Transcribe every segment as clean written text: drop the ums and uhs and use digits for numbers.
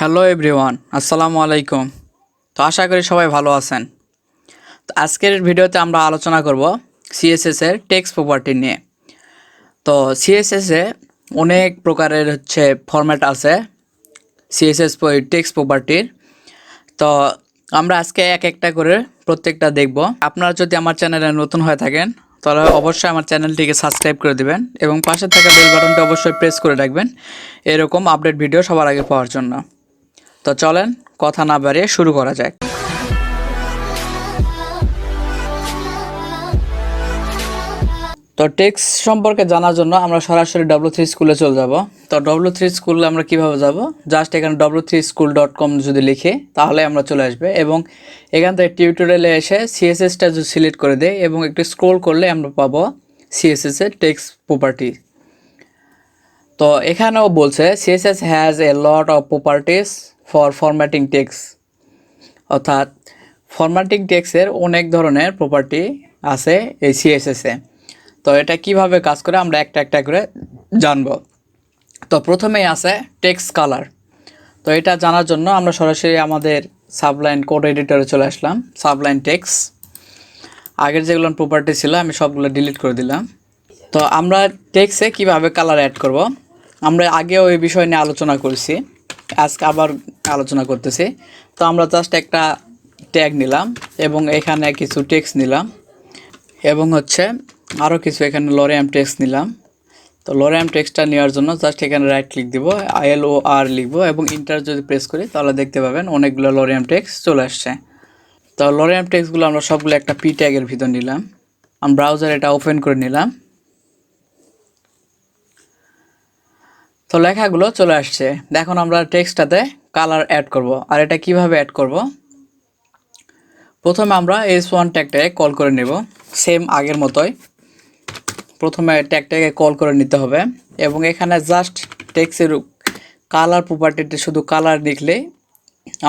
Hello everyone, আসসালামু আলাইকুম। তো আশা করি সবাই ভালো আছেন। তো আজকের ভিডিওতে আমরা আলোচনা করব সিএসএস এর টেক্সট প্রপার্টি নিয়ে। তো সিএসএস এ অনেক প্রকারের ফরম্যাট আছে সিএসএস টেক্সট প্রপার্টির। তো আমরা আজকে এক একটা করে প্রত্যেকটা দেখব। আপনারা যদি আমার চ্যানেলে নতুন হয়ে থাকেন তাহলে অবশ্যই আমার চ্যানেলটিকে সাবস্ক্রাইব করে দিবেন এবং পাশে থাকা বেল বাটনটি অবশ্যই প্রেস করে রাখবেন এরকম আপডেট ভিডিও সবার আগে পাওয়ার জন্য। তো চলেন কথা না বাড়িয়ে শুরু করা যাক। তো টেক্সট সম্পর্কে জানার জন্য আমরা সরাসরি W3 স্কুলে চলে যাব। তো W3 স্কুলে আমরা কিভাবে যাব? জাস্ট এখানে W3School.com যদি লিখি তাহলে আমরা চলে আসবে এবং এখান থেকে টিউটোরিয়ালে এসে সিএসএসটা যদি সিলেক্ট করে দেই এবং একটু স্ক্রল করলে আমরা পাবো সিএসএস এর টেক্সট প্রপার্টি। তো এখানেও বলছে CSS has a lot of properties for formatting text, অর্থাৎ ফরম্যাটিং টেক্সটের অনেক ধরনের প্রপার্টি আছে এই সিএসএসে। তো এটা কিভাবে কাজ করে আমরা একটা একটা করে জানব। তো প্রথমেই আছে টেক্সট কালার। তো এটা জানার জন্য আমরা সরাসরি আমাদের সাবলাইন কোড এডিটরে চলে আসলাম। সাবলাইন টেক্সট, আগের যেগুলো প্রপার্টি ছিল আমি সবগুলো ডিলিট করে দিলাম। তো আমরা টেক্সটে কিভাবে কালার অ্যাড করব, আমরা আগেও এই বিষয় নিয়ে আলোচনা করেছি, আজকে আবার আলোচনা করতেছি। তো আমরা জাস্ট একটা ট্যাগ নিলাম এবং এখানে কিছু টেক্সট নিলাম এবং আরও কিছু এখানে লরিয়াম টেক্সট নিলাম। তো লরিয়াম টেক্সটটা নেওয়ার জন্য জাস্ট এখানে রাইট ক্লিক দিব, ILOR লিখব এবং ইন্টার যদি প্রেস করি তাহলে দেখতে পাবেন অনেকগুলো লরিয়াম টেক্সট চলে আসছে। তো লরিয়াম টেক্সটগুলো আমরা সবগুলো একটা পি ট্যাগের ভিতর নিলাম। আমি ব্রাউজার এটা ওপেন করে নিলাম। তো লেখাগুলো চলে আসছে। এখন আমরা টেক্সটটাতে কালার অ্যাড করব। আর এটা কিভাবে অ্যাড করব? প্রথমে আমরা S1 ট্যাগটাকে কল করে নেব, সেম আগের মতোই। প্রথমে ট্যাগটাকে কল করে নিতে হবে এবং এখানে জাস্ট টেক্সটের কালার প্রপার্টিতে শুধু কালার লিখলেই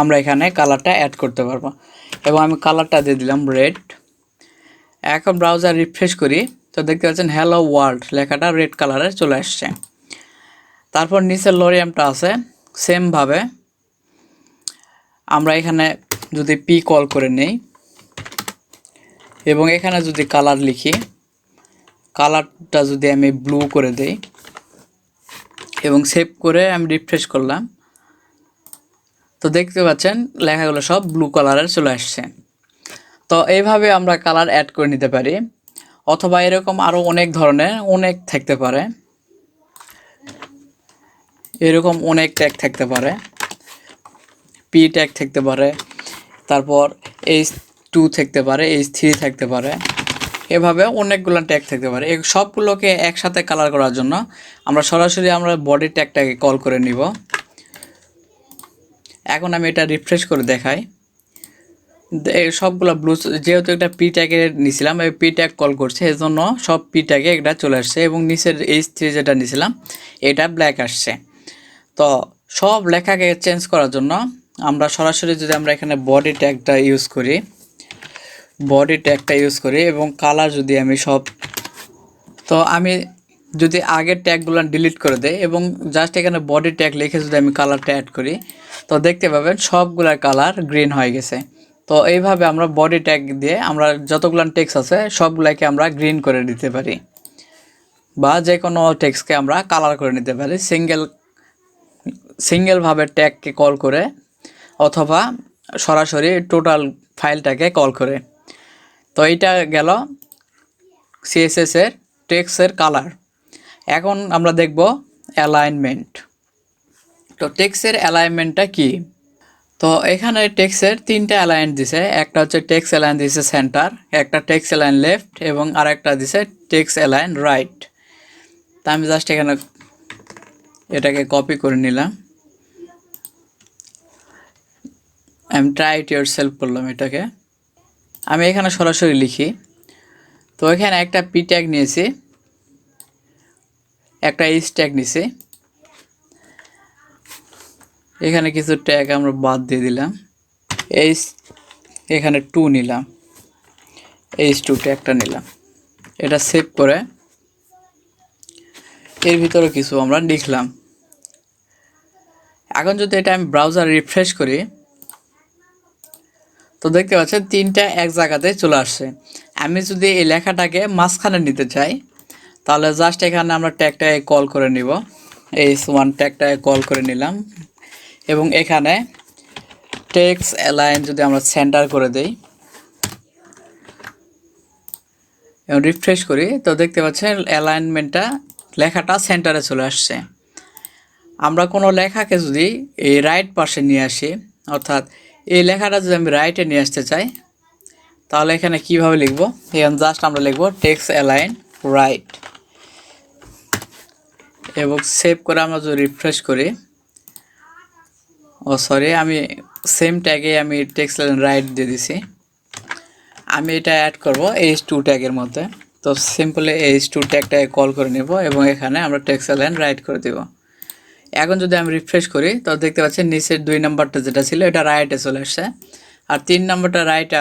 আমরা এখানে কালারটা অ্যাড করতে পারবো। এবং আমি কালারটা দিয়ে দিলাম রেড। এখন ব্রাউজার রিফ্রেশ করি তো দেখতে পাচ্ছেন হ্যালো ওয়ার্ল্ড লেখাটা রেড কালারে চলে আসছে। তারপর নিচের লরিয়ামটা আছে, সেমভাবে আমরা এখানে যদি পি কল করে নেই এবং এখানে যদি কালার লিখি, কালারটা যদি আমি ব্লু করে দেই এবং সেভ করে আমি রিফ্রেশ করলাম, তো দেখতে পাচ্ছেন লেখাগুলো সব ব্লু কালারের চলে আসছে। তো এইভাবে আমরা কালার অ্যাড করে নিতে পারি। অথবা এরকম আরও অনেক ধরনের অনেক থাকতে পারে, এরকম অনেক ট্যাগ থাকতে পারে, পি ট্যাগ থাকতে পারে, তারপর H2 থাকতে পারে, H3 থাকতে পারে, এভাবে অনেকগুলো ট্যাগ থাকতে পারে। এই সবগুলোকে একসাথে কালার করার জন্য আমরা সরাসরি বডি ট্যাগটাকে কল করে নিব। এখন আমি এটা রিফ্রেশ করে দেখাই, সবগুলো ব্লু, যেহেতু একটা পি ট্যাগে নিয়েছিলাম এই পি ট্যাগ কল করছে এই জন্য সব পি ট্যাগে এটা চলে আসছে এবং নিচের H3 যেটা নিয়েছিলাম এটা ব্ল্যাক আসছে। তো সব লেখাকে চেঞ্জ করার জন্য আমরা সরাসরি যদি আমরা এখানে বডি ট্যাগটা ইউজ করি এবং কালার যদি আমি তো আমি যদি আগের ট্যাগগুলো ডিলিট করে দেই এবং জাস্ট এখানে বডি ট্যাগ লিখে যদি আমি কালারটা অ্যাড করি তো দেখতে পাবেন সবগুলার কালার গ্রিন হয়ে গেছে। তো এইভাবে আমরা বডি ট্যাগ দিয়ে আমরা যতগুলো টেক্সট আছে সবগুলাকে আমরা গ্রিন করে দিতে পারি বা যে কোনো টেক্সটকে আমরা কালার করে নিতে পারি সিঙ্গেলভাবে ট্যাগকে কল করে অথবা সরাসরি টোটাল ফাইলটাকে কল করে। তো এইটা গেল সিএসএস এর টেক্সটের কালার। এখন আমরা দেখব অ্যালাইনমেন্ট। তো টেক্সটের অ্যালাইনমেন্টটা কি? তো এখানে টেক্সটের তিনটা অ্যালাইন দিছে, একটা টেক্সট অ্যালাইন দিছে সেন্টার, একটা টেক্সট অ্যালাইন লেফট এবং আরেকটা দিছে টেক্সট অ্যালাইন রাইট। তা আমি জাস্ট এখানে এটাকে কপি করে নিলাম, আমি ট্রাই ইট ইয়োরসেলফ করলাম এটাকে। আমি এখানে সরাসরি লিখি। তো এখানে একটা পি ট্যাগ নিয়েছি, একটা H ট্যাগ নিয়েছি, এখানে কিছু ট্যাগ আমরা বাদ দিয়ে দিলাম, এখানে 2 নিলাম, H2 ট্যাগটা নিলাম। এটা সেভ করে এর ভিতরে কিছু আমরা লিখলাম। এখন যদি এটা আমি ব্রাউজার রিফ্রেশ করি, তো দেখতে পাচ্ছেন তিনটা এক জায়গাতে চলে আসছে। আমি যদি এই লেখাটাকে মাঝখানে নিতে চাই, তাহলে জাস্ট এখানে আমরা ট্যাগটাকে কল করে নিব, h1 ট্যাগটাকে কল করে নিলাম, এবং এখানে টেক্সট অ্যালাইন যদি আমরা সেন্টার করে দেই এবং রিফ্রেশ করি, তো দেখতে পাচ্ছেন অ্যালাইনমেন্টটা লেখাটা সেন্টারে চলে আসছে। আমরা কোনো লেখাকে যদি এই রাইট পাশে নিয়ে আসি, অর্থাৎ এই লেখাটা যদি আমি রাইটে নিয়ে আসতে চাই, তাহলে এখানে কিভাবে লিখব, এখানে জাস্ট আমরা লিখব টেক্সট অ্যালাইন রাইট, এবং সেভ করে আমরা যদি রিফ্রেশ করি, আমি সেম ট্যাগে আমি টেক্সট অ্যালাইন রাইট দিয়ে দিছি। আমি এটা অ্যাড করব h2 ট্যাগের মধ্যে। তো সিম্পলি h2 ট্যাগটাকে কল করে নেব এবং এখানে আমরা টেক্সট অ্যালাইন রাইট করে দেব। এখন যদি আমি রিফ্রেশ করি, তো দেখতে পাচ্ছেন নিচের 2 নাম্বারটা যেটা ছিল এটা রাইটে চলে আসছে, আর 3 নাম্বারটা রাইটে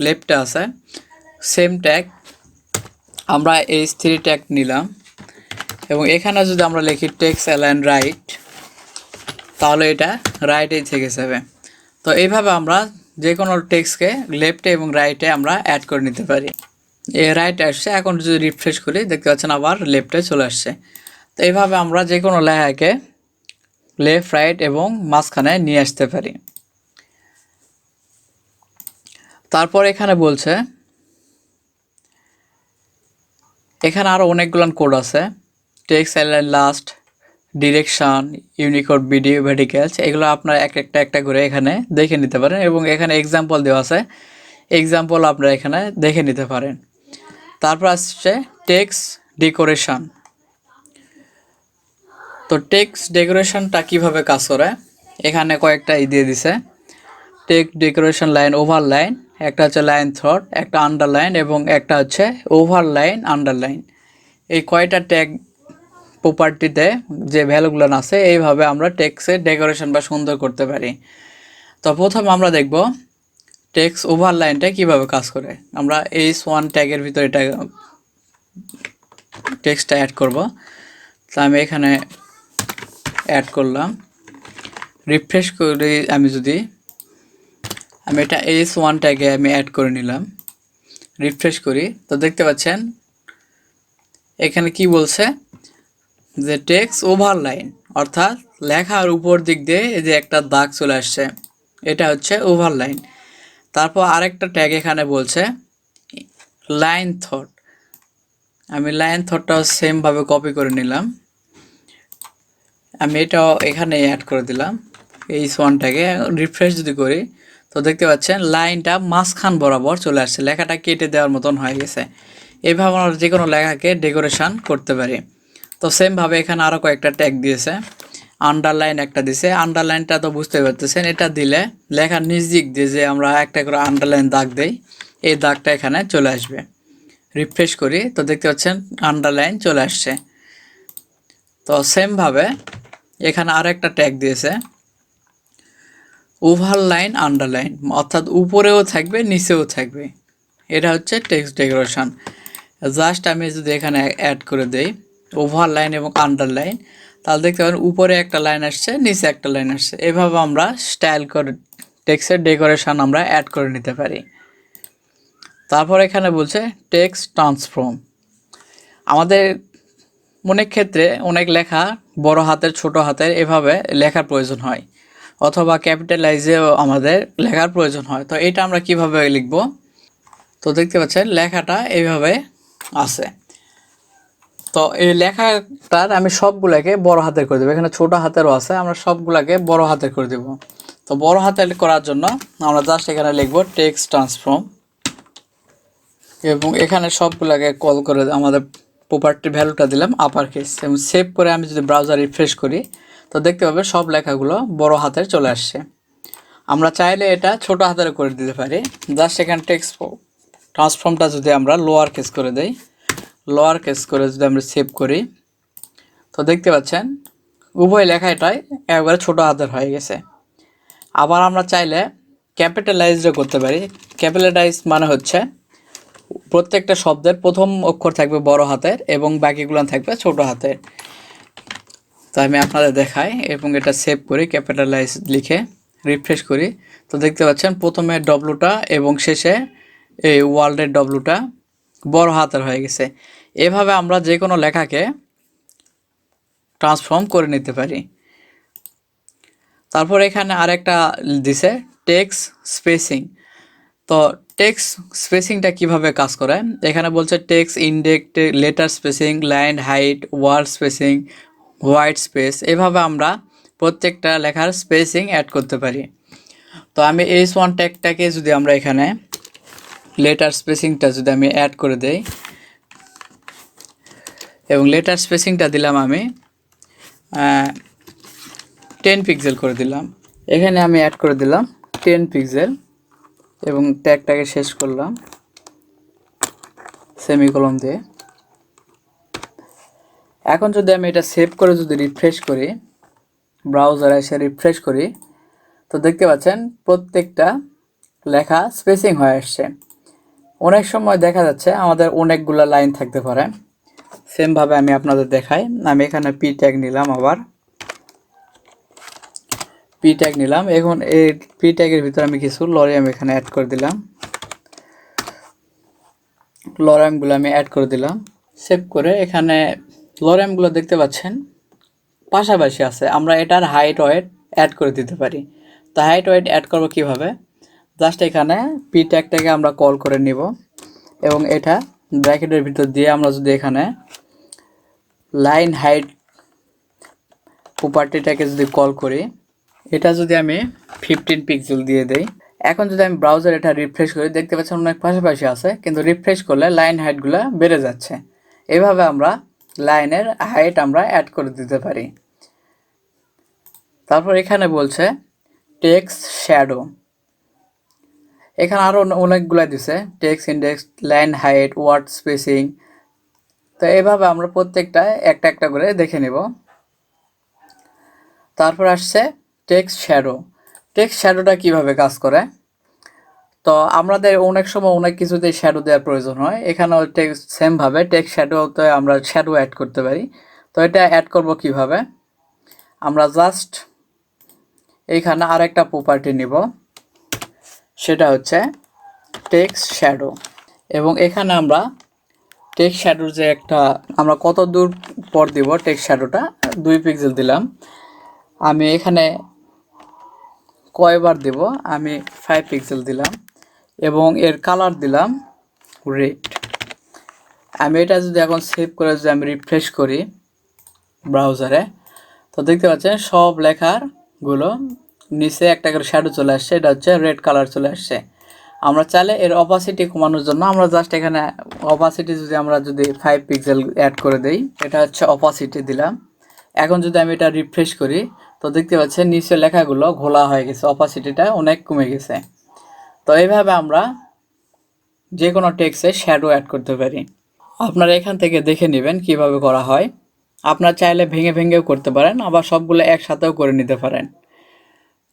লেফটে আছে। সেম ট্যাগ আমরা h3 ট্যাগ নিলাম এবং এখানে যদি আমরা লিখি টেক্সট অ্যালাইন রাইট, তাহলে এটা রাইটেই থেকে যাবে। তো এইভাবে আমরা যে কোনো টেক্সটকে লেফটে এবং রাইটে আমরা অ্যাড করে নিতে পারি। এ রাইটে আসছে, এখন যদি রিফ্রেশ করি দেখতে পাচ্ছেন আবার লেফটে চলে আসছে। তো এইভাবে আমরা যে কোনো লেখাকে লেফট রাইট এবং মাঝখানে নিয়ে আসতে পারি। তারপর এখানে বলছে, এখানে আরও অনেকগুলো কোড আছে, text align last, direction, Unicode, video, ভার্টিক্যালস, এগুলো আপনারা একটা করে এখানে দেখে নিতে পারেন এবং এখানে এক্সাম্পল দেওয়া আছে, এক্সাম্পল আপনারা এখানে দেখে নিতে পারেন। তারপর আসছে টেক্সট ডেকোরেশন। তো টেক্সট ডেকোরেশনটা কিভাবে কাজ করে, এখানে কয়েকটা দিয়ে দিছে, টেক্সট ডেকোরেশন লাইন ওভারলাইন, একটা হচ্ছে লাইন থ্রট, একটা আন্ডারলাইন এবং একটা হচ্ছে ওভারলাইন আন্ডারলাইন। এই কয়টা ট্যাগ প্রপার্টিতে যে ভ্যালুগুলো আছে, এইভাবে আমরা টেক্সটের ডেকোরেশন বা সুন্দর করতে পারি। তো প্রথমে আমরা দেখব টেক্সট ওভারলাইনটা কিভাবে কাজ করে। আমরা h1 ট্যাগের ভিতরে এটা টেক্সটটা অ্যাড করব। তো আমি এখানে অ্যাড করলাম, রিফ্রেশ করে আমি এটা h1 ট্যাগে আমি অ্যাড করে নিলাম, রিফ্রেশ করি, তো দেখতে পাচ্ছেন এখানে কি বলছে যে টেক্সট ওভারলাইন, অর্থাৎ লেখার উপর দিক দিয়ে এই যে একটা দাগ চলে আসছে, এটা হচ্ছে ওভারলাইন। তারপর আরেকটা ট্যাগ এখানে বলছে লাইন থট, আমি লাইন থটটাও সেমভাবে কপি করে নিলাম, আমি এটাও এখানে অ্যাড করে দিলাম h1 ট্যাগে। রিফ্রেশ যদি করি, তো দেখতে পাচ্ছেন লাইনটা মাঝখান বরাবর চলে আসছে, লেখাটা কেটে দেওয়ার মতন হয়ে গেছে। এইভাবে আমরা যে কোনো লেখাকে ডেকোরেশন করতে পারি। তো সেমভাবে এখানে আরও কয়েকটা ট্যাগ দিয়েছে, আন্ডারলাইন একটা দিছে, আন্ডারলাইনটা তো বুঝতে পারতেছেন, এটা দিলে লেখার নিচ দিক দিয়ে যে আমরা একটা করে আন্ডারলাইন দাগ দেই, এই দাগটা এখানে চলে আসবে। রিফ্রেশ করি, তো দেখতে পাচ্ছেন আন্ডারলাইন চলে আসছে। তো সেমভাবে এখানে আর একটা ট্যাগ দিয়েছে ওভারলাইন আন্ডারলাইন, অর্থাৎ উপরেও থাকবে নিচেও থাকবে, এটা হচ্ছে টেক্সট ডেকোরেশন। জাস্ট আমি যদি এখানে অ্যাড করে দেই ওভারলাইন এবং আন্ডারলাইন, তাহলে দেখতে পাবেন উপরে একটা লাইন আসছে, নিচে একটা লাইন আসছে। এভাবে আমরা স্টাইল করে টেক্সটের ডেকোরেশন আমরা অ্যাড করে নিতে পারি। তারপর এখানে বলছে টেক্সট ট্রান্সফর্ম। আমাদের অনেক ক্ষেত্রে অনেক লেখা বড় হাতের ছোট হাতের এভাবে লেখার প্রয়োজন হয়, অথবা ক্যাপিটালাইজেও আমাদের লেখার প্রয়োজন হয়। তো এটা আমরা কিভাবে লিখব, তো দেখতে পাচ্ছেন লেখাটা এইভাবে আছে। তো এই লেখাটার আমি সবগুলাকে বড় হাতের করে দেবো, এখানে ছোট হাতেরও আছে, আমরা সবগুলাকে বড় হাতের করে দেব। তো বড় হাতের করার জন্য আমরা জাস্ট এখানে লিখব টেক্সট ট্রান্সফর্ম এবং এখানে সবগুলাকে কল করে আমাদের প্রপার্টি ভ্যালুটা দিলাম আপার কেস এবং সেভ করে আমি যদি ব্রাউজার রিফ্রেশ করি, তো দেখতে পাবে সব লেখাগুলো বড় হাতের চলে আসছে। আমরা চাইলে এটা ছোট হাতের করে দিতে পারি, জাস্ট এখানে টেক্সট ট্রান্সফর্মটা যদি আমরা লোয়ার কেস করে দেই, লোয়ার কেস করে যদি আমরা সেভ করি, তো দেখতে পাচ্ছেন উভয় লেখাটাই একবারে ছোট হাতের হয়ে গেছে। আবার আমরা চাইলে ক্যাপিটালাইজও করতে পারি। ক্যাপিটালাইজ মানে হচ্ছে প্রত্যেকটা শব্দের প্রথম অক্ষর থাকবে বড় হাতের এবং বাকিগুলো থাকবে ছোট হাতের। তো আমি আপনাদের দেখাই এবং এটা সেভ করি, ক্যাপিটালাইজ লিখে রিফ্রেশ করি। তো দেখতে পাচ্ছেন প্রথমে ডব্লুটা এবং শেষে এই ওয়ার্ল্ডের ডব্লুটা বড় হাতের হয়ে গেছে। এভাবে আমরা যে কোনো লেখাকে ট্রান্সফর্ম করে নিতে পারি। তারপর এখানে আরেকটা দিছে টেক্সট স্পেসিং। তো টেক্সট স্পেসিংটা কিভাবে কাজ করে, এখানে বলছে text index, letter spacing, line height, word spacing, white space. এভাবে আমরা প্রত্যেকটা লেখার স্পেসিং অ্যাড করতে পারি। তো আমি H1 ট্যাগটাকে যদি আমরা এখানে লেটার স্পেসিংটা যদি আমি অ্যাড করে দেই এবং লেটার স্পেসিংটা দিলাম আমি 10 পিক্সেল করে দিলাম। এখানে আমি অ্যাড করে দিলাম 10 পিক্সেল এবং ট্যাগটাকে শেষ করলাম সেমিকোলন দিয়ে। এখন যদি আমি এটা সেভ করে যদি রিফ্রেশ করি, ব্রাউজারে এসে রিফ্রেশ করি, তো দেখতে পাচ্ছেন প্রত্যেকটা লেখা স্পেসিং হয়ে আসছে। অনেক সময় দেখা যাচ্ছে আমাদের অনেকগুলো লাইন থাকতে পারে। সেমভাবে আমি আপনাদের দেখাই। আমি এখানে পি ট্যাগ নিলাম, আবার পি ট্যাগ নিলাম। এখন এই পি ট্যাগের ভিতরে আমি কিছু লরিয়াম এখানে অ্যাড করে দিলাম, লরিয়ামগুলো আমি অ্যাড করে দিলাম। সেভ করে এখানে লরিয়ামগুলো দেখতে পাচ্ছেন পাশাপাশি আছে। আমরা এটার হাইট ওয়েট অ্যাড করে দিতে পারি। তো হাইট ওয়েট অ্যাড করবো কীভাবে, জাস্ট এখানে পি ট্যাগটাকে আমরা কল করে নিব এবং এটা ব্র্যাকেটের ভিতর দিয়ে আমরা যদি এখানে লাইন হাইট প্রপার্টিটাকে যদি কল করি, এটা যদি আমি 15 পিক্সেল দিয়ে দেই, এখন যদি আমি ব্রাউজার এটা রিফ্রেশ করি, দেখতে পাচ্ছেন অনেক পাশাপাশি আছে, কিন্তু রিফ্রেশ করলে লাইন হাইটগুলো বেড়ে যাচ্ছে। এভাবে আমরা লাইনের হাইট আমরা অ্যাড করে দিতে পারি। তারপর এখানে বলছে টেক্সট শ্যাডো। এখানে আরও অনেকগুলো দিছে, text index, line height, word spacing. তো এভাবে আমরা প্রত্যেকটা একটা একটা করে দেখে নেব। তারপর আসছে টেক্সট শ্যাডো। টেক্সট শ্যাডোটা কিভাবে কাজ করে, তো আমাদের অনেক সময় অনেক কিছুতে শ্যাডো দেওয়ার প্রয়োজন হয়। এখানেও টেক্সট সেমভাবে টেক্সট শ্যাডোতে আমরা শ্যাডো অ্যাড করতে পারি। তো এটা অ্যাড করব কিভাবে, আমরা জাস্ট এইখানে আরেকটা প্রপার্টি নিব, সেটা হচ্ছে টেক্সট শ্যাডো। এবং এখানে আমরা টেক্সট শ্যাডোর যে একটা আমরা কত দূর পর দিব টেক্সট শ্যাডোটা 2 পিক্সেল দিলাম। আমি এখানে কয়বার দেব, আমি 5 পিক্সেল দিলাম এবং এর কালার দিলাম রেড। আমি এটা যদি এখন সেভ করে যদি আমি রিফ্রেশ করি ব্রাউজারে, তো দেখতে পাচ্ছেন সব লেখারগুলো নিচে একটা করে শ্যাডো চলে আসছে, এটা হচ্ছে রেড কালার চলে আসছে। আমরা চাইলে এর অপাসিটি কমানোর জন্য আমরা জাস্ট এখানে অপাসিটি যদি আমরা যদি 5 পিক্সেল অ্যাড করে দেই, এটা হচ্ছে অপাসিটি দিলাম। এখন যদি আমি এটা রিফ্রেশ করি, তো দেখতে পাচ্ছেন নিচে লেখাগুলো ঘোলা হয়ে গেছে, অপাসিটিটা অনেক কমে গেছে। তো এইভাবে আমরা যে কোনো টেক্সটে শ্যাডো অ্যাড করতে পারি। আপনারা এখান থেকে দেখে নেবেন কিভাবে করা হয়। আপনারা চাইলে ভেঙে ভেঙেও করতে পারেন, আবার সবগুলো একসাথেও করে নিতে পারেন।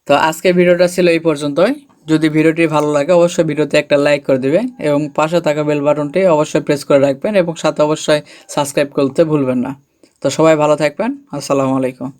তো আজকের ভিডিওটা ছিল এই পর্যন্তই। যদি ভিডিওটি ভালো লাগে অবশ্যই ভিডিওতে একটা লাইক করে দেবেন এবং পাশে থাকা বেল বাটনটি অবশ্যই প্রেস করে রাখবেন এবং সাথে অবশ্যই সাবস্ক্রাইব করতে ভুলবেন না। তো সবাই ভালো থাকবেন। আসসালামু আলাইকুম।